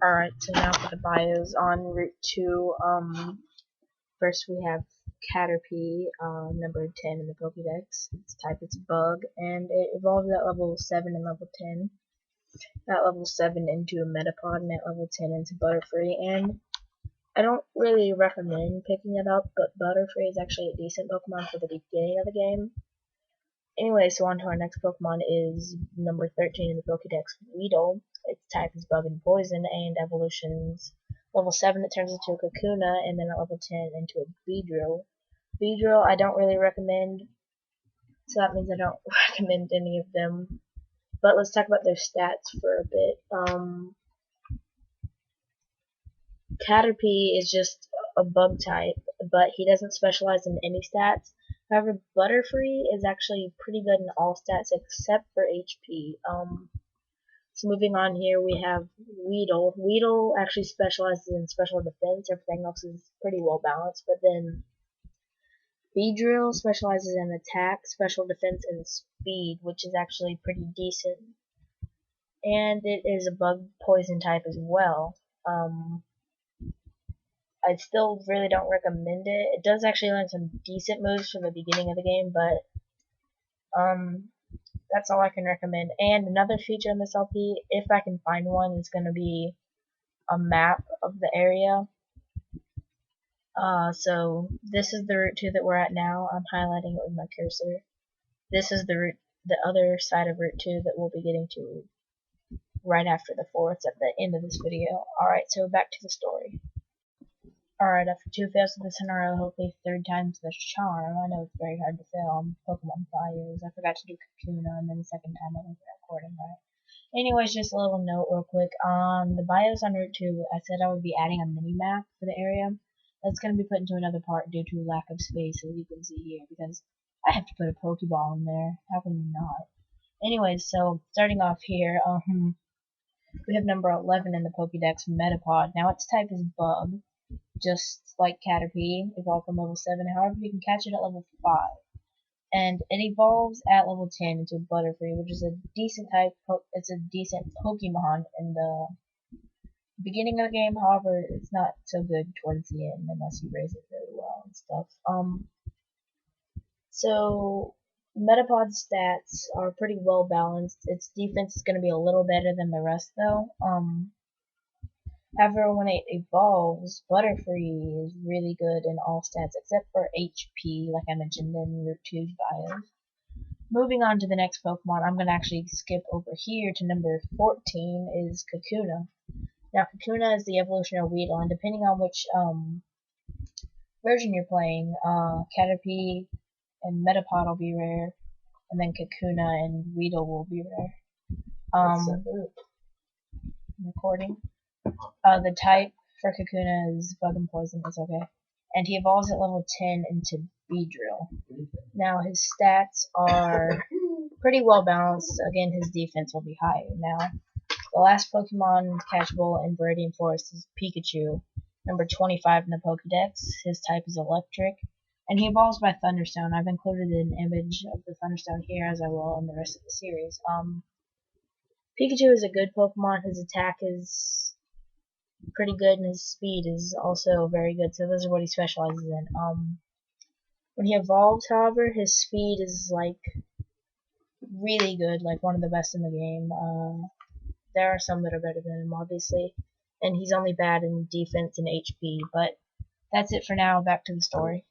Alright, so now for the bios on Route 2, first we have Caterpie, number 10 in the Pokédex. Its type is Bug, and it evolved at level 7 and level 10. At level 7 into a Metapod, and at level 10 into Butterfree, and I don't really recommend picking it up, but Butterfree is actually a decent Pokemon for the beginning of the game. Anyway, so on to our next Pokemon is number 13 in the Pokédex, Weedle. Its type is Bug and Poison, and evolutions level 7 it turns into a Kakuna, and then at level 10 into a Beedrill. Beedrill I don't really recommend, so that means I don't recommend any of them. But let's talk about their stats for a bit. Caterpie is just a bug type, but he doesn't specialize in any stats. However, Butterfree is actually pretty good in all stats except for HP. So moving on here, we have Weedle. Weedle actually specializes in special defense. Everything else is pretty well balanced, but then Beedrill specializes in attack, special defense, and speed, which is actually pretty decent. And it is a bug poison type as well. I still really don't recommend it. It does actually learn some decent moves from the beginning of the game, but that's all I can recommend. And another feature in this LP, if I can find one, is going to be a map of the area. So this is the Route 2 that we're at now. I'm highlighting it with my cursor. This is the other side of Route 2 that we'll be getting to right after the forest at the end of this video. Alright, so back to the story. Alright, after 2 fails to this in a row, hopefully 3rd time's the charm. I know it's very hard to fail on Pokemon bios. I forgot to do Kakuna, and then the 2nd time I wasn't recording right. Anyways, just a little note real quick. On the bios on Route 2, I said I would be adding a mini-map for the area. That's going to be put into another part due to lack of space, as you can see here, because I have to put a Pokeball in there. How can you not? Anyways, so starting off here, we have number 11 in the Pokédex, Metapod. Now its type is Bug, just like Caterpie, evolved from level 7. However, you can catch it at level 5. And it evolves at level 10 into Butterfree, which is a decent type. It's a decent Pokemon in the beginning of the game. However, it's not so good towards the end unless you raise it really well and stuff. So Metapod's stats are pretty well balanced. Its defense is going to be a little better than the rest, though. However, when it evolves, Butterfree is really good in all stats except for HP, like I mentioned in Route 2's bios. Moving on to the next Pokemon, I'm going to actually skip over here to number 14 is Kakuna. Now, Kakuna is the evolutionary Weedle, and depending on which version you're playing, Caterpie and Metapod will be rare, and then Kakuna and Weedle will be rare. Recording. The type for Kakuna is Bug and Poison, it's okay. And he evolves at level 10 into Beedrill. Now his stats are pretty well balanced. Again, his defense will be higher. Now, the last Pokemon catchable in Viridian Forest is Pikachu, number 25 in the Pokédex. His type is Electric, and he evolves by Thunderstone. I've included an image of the Thunderstone here, as I will in the rest of the series. Pikachu is a good Pokemon. His attack is pretty good, and his speed is also very good, so those are what he specializes in. When he evolves, however, his speed is like really good, like one of the best in the game. There are some that are better than him, obviously, and he's only bad in defense and HP, but that's it for now. Back to the story.